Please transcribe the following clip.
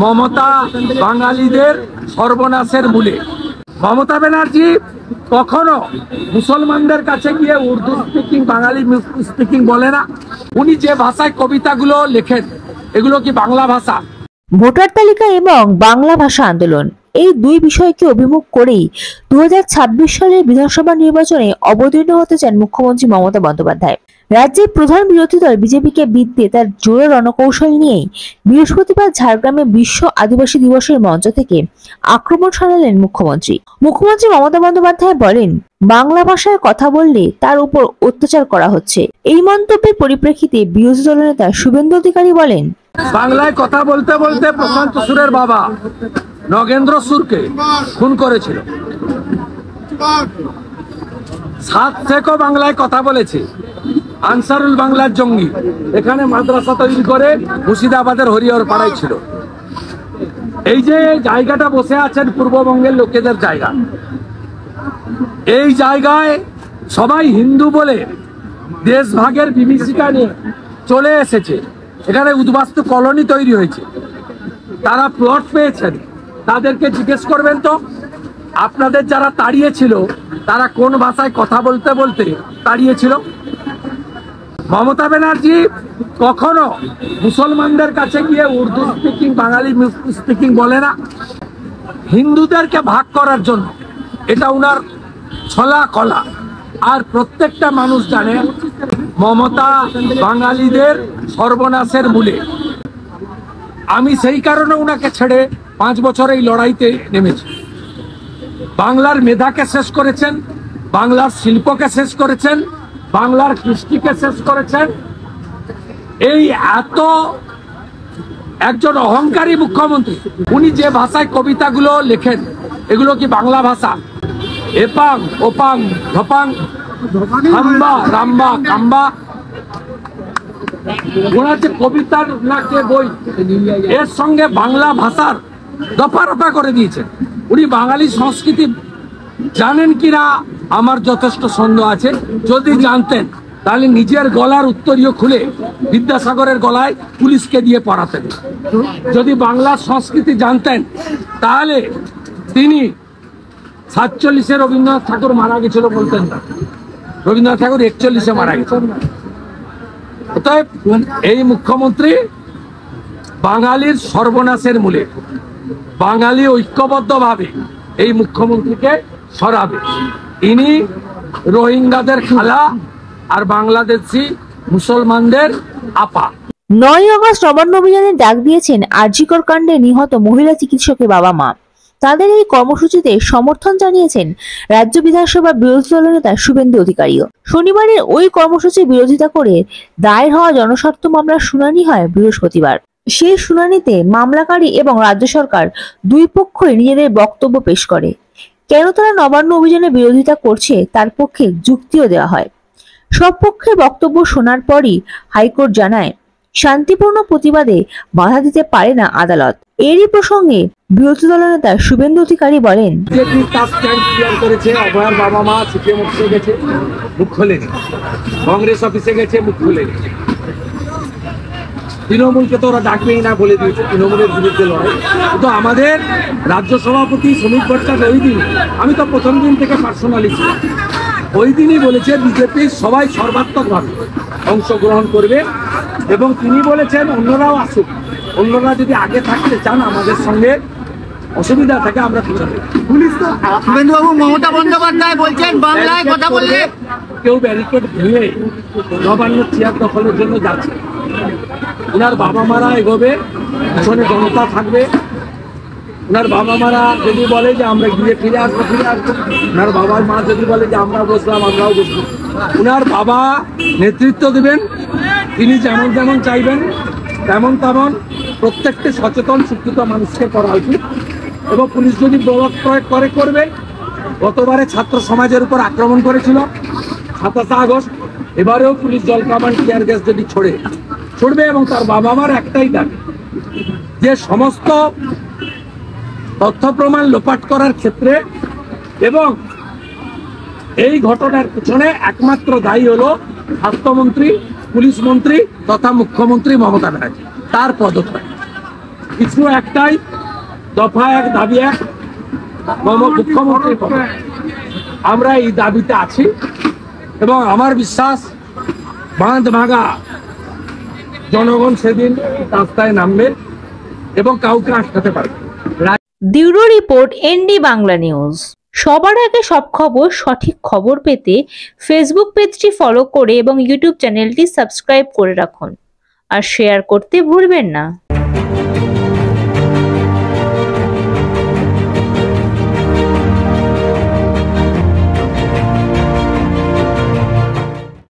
মমতা বাঙালিদের সর্বনাশের মূলে। মমতা ব্যানার্জি কখনো মুসলমানদের কাছে গিয়ে উর্দু স্পিকিং, বাঙালি স্পিকিং বলে না। উনি যে ভাষায় কবিতাগুলো লেখেন এগুলো কি বাংলা ভাষা? ভোটার তালিকা এবং বাংলা ভাষা আন্দোলন, এই দুই বিষয়কে অভিমুখ করেই 2026 সালের বিধানসভা নির্বাচনে অবতীর্ণ হতে চান মুখ্যমন্ত্রী মমতা বন্দ্যোপাধ্যায়। রাজ্যের প্রধান বিরোধী দল বিজেপিকে বিঁধতে তার জোর রণকৌশল নিয়েই বৃহস্পতিবার ঝাড়গ্রামে বিশ্ব আদিবাসী দিবসের মঞ্চ থেকে আক্রমণ শানালেন মুখ্যমন্ত্রী। মুখ্যমন্ত্রী মমতা বন্দ্যোপাধ্যায় বলেন, বাংলা ভাষায় কথা বললে তার উপর অত্যাচার করা হচ্ছে। এই মন্তব্যের পরিপ্রেক্ষিতে বিরোধী দলনেতা শুভেন্দু অধিকারী বলেন, বাংলায় কথা বলতে বলতে প্রশান্ত সুরের বাবা নগেন্দ্র সুরকে খুন করেছিল। সাত শেখও বাংলায় কথা বলেছে। আনসারুল বাংলার জঙ্গি এখানে মাদ্রাসা তৈরি করে মুর্শিদাবাদের হরিহর পাড়ায় ছিল। এই যে জায়গাটা বসে আছেন পূর্ববঙ্গের লোকেদের জায়গা, এই জায়গায় সবাই হিন্দু বলে দেশভাগের বিভীষিকা নিয়ে চলে এসেছে। এখানে উদ্বাস্তু কলোনি তৈরি হয়েছে, তারা প্লট পেয়েছেন। তাদেরকে জিজ্ঞেস করবেন তো আপনাদের যারা তাড়িয়েছিল তারা কোন ভাষায় কথা বলতে বলতে তাড়িয়েছিল। মমতা ব্যানার্জি কখনো মুসলমানদের কাছে গিয়ে উর্দু স্পিকিং, বাঙালি স্পিকিং বলে না। হিন্দুদেরকে ভাগ করার জন্য এটা উনার ছলা কলা। আর প্রত্যেকটা মানুষ জানে মমতা বাঙালিদের সর্বনাশের মূলে। আমি সেই কারণে উনাকে ছেড়ে 5 বছর এই লড়াইতে নেমেছি। বাংলার মেধাকে শেষ করেছেন, বাংলার শিল্পকে শেষ করেছেন, বাংলার কৃষ্টিকে শেষ করেছেন। এই এত একজন অহংকারী মুখ্যমন্ত্রী, উনি যে ভাষায় কবিতাগুলো লেখেন এগুলো কি বাংলা ভাষা? এপাং ওপাং ধপাং হাম্বা রাম্বা কাম্বা, ওনার যে কবিতার নাকে বই, এর সঙ্গে বাংলা ভাষার দফা রফা করে দিয়েছেন। উনি বাঙালি সংস্কৃতি জানেন কিনা আমার যথেষ্ট সন্দেহ আছে। যদি জানতেন তাহলে নিজের গলার উত্তরীয় খুলে বিদ্যাসাগরের গলায় পুলিশকে দিয়ে পড়াতেন। যদি বাংলার সংস্কৃতি জানতেন তাহলে তিনি 47-এ রবীন্দ্রনাথ ঠাকুর মারা গেছিল বলতেন না, রবীন্দ্রনাথ ঠাকুর 41-এ মারা গেছেন। অতএব এই মুখ্যমন্ত্রী বাঙালির সর্বনাশের মূলে। বাঙালি ঐক্যবদ্ধভাবে এই মুখ্যমন্ত্রীকে সরাবে। ইনি রোহিঙ্গাদের খালা আর বাংলাদেশি মুসলমানদের আপা। 9 আগস্ট নবান্ন অভিযানে ডাক দিয়েছেন আরজিকর কাণ্ডে নিহত মহিলা চিকিৎসকের বাবা মা। তাদের এই কর্মসূচিতে সমর্থন জানিয়েছেন রাজ্য বিধানসভার বিরোধী দলনেতা শুভেন্দু অধিকারীও। শনিবারের ওই কর্মসূচির বিরোধিতা করে দায়ের হওয়া জনস্বার্থ মামলার শুনানি হয় বৃহস্পতিবার। সেই শুনানিতে মামলাকারী এবং রাজ্য সরকার দুই পক্ষই নিজেদের বক্তব্য পেশ করে। কেন তারা নবান্ন অভিযানের বিরোধিতা করছে তার পক্ষে যুক্তিও দেওয়া হয়। সব পক্ষের বক্তব্য শোনার পরই হাইকোর্ট জানায়, শান্তিপূর্ণ প্রতিবাদে বাধা দিতে পারে না আদালত। এরই প্রসঙ্গে বিরোধী দলনেতা শুভেন্দু অধিকারী বলেন, অভয়ার বাবা মা সিপিএম অফিসে গেছে, মুখ খোলেনি। কংগ্রেস অফিসে গেছে, মুখ খোলেনি। তৃণমূলকে তো ওরা ডাকবেই না বলে দিয়েছে, তৃণমূলের বিরুদ্ধে লড়াই। কিন্তু আমাদের রাজ্য সভাপতি শ্রমিক ভট্টাচার্য ওই দিন, আমি তো প্রথম দিন থেকে পার্সোনালি ছিলাম, ওই দিনই বলেছে বিজেপির সবাই সর্বাত্মকভাবে অংশগ্রহণ করবে এবং তিনি বলেছেন অন্যরাও আসুক, অন্যরা যদি আগে থাকতে চান আমাদের সঙ্গে অসুবিধা থাকে আমরা পিছনে। পুলিশ তো শুভেন্দুবাবু মমতা বন্দ্যোপাধ্যায় বলছেন বাংলায় কথা বললে কেউ ব্যারিকেড ভেঙে নবান্ন চেয়ার দখলের জন্য যাচ্ছে। ওনার বাবা মারা এগোবে, পিছনে জনতা থাকবে। ওনার বাবা মারা যদি বলে যে আমরা গিয়ে ফিরে আসবো, ফিরে আসবো। ওনার বাবার মা যদি বলে যে আমরা বসলাম, আমরাও বসবো। ওনার বাবা নেতৃত্ব দেবেন, তিনি যেমন যেমন চাইবেন তেমন তেমন প্রত্যেকটি সচেতন শিক্ষিত মানুষকে করা উচিত। এবং পুলিশ যদি বল প্রয়োগ করে করবে। গতবারে ছাত্র সমাজের উপর আক্রমণ করেছিল 27 আগস্ট, এবারেও পুলিশ জল কামান টিয়ার গ্যাস যদি ছড়বে এবং তার বাবা মার একটাই দাবি যে সমস্ত তথ্য প্রমাণ লোপাট করার ক্ষেত্রে এবং এই ঘটনার পিছনে একমাত্র দায়ী হলো স্বাস্থ্যমন্ত্রী, পুলিশ মন্ত্রী তথা মুখ্যমন্ত্রী মমতা ব্যানার্জি, তার পদত্যাগ। ইস্যু একটাই, দফা এক, দাবি এক, মুখ্যমন্ত্রীর কথা। আমরা এই দাবিতে আছি এবং আমার বিশ্বাস বাঁধ ভাঙা জনগণ সেদিন রাস্তায় নামবে এবং কাউকে আটকাতে পারবে। Bureau report, ND Bangla news. সবার আগে সব খবর, সঠিক খবর পেতে ফেসবুক পেজটি ফলো করে এবং ইউটিউব চ্যানেলটি সাবস্ক্রাইব করে রাখুন আর শেয়ার করতে ভুলবেন না।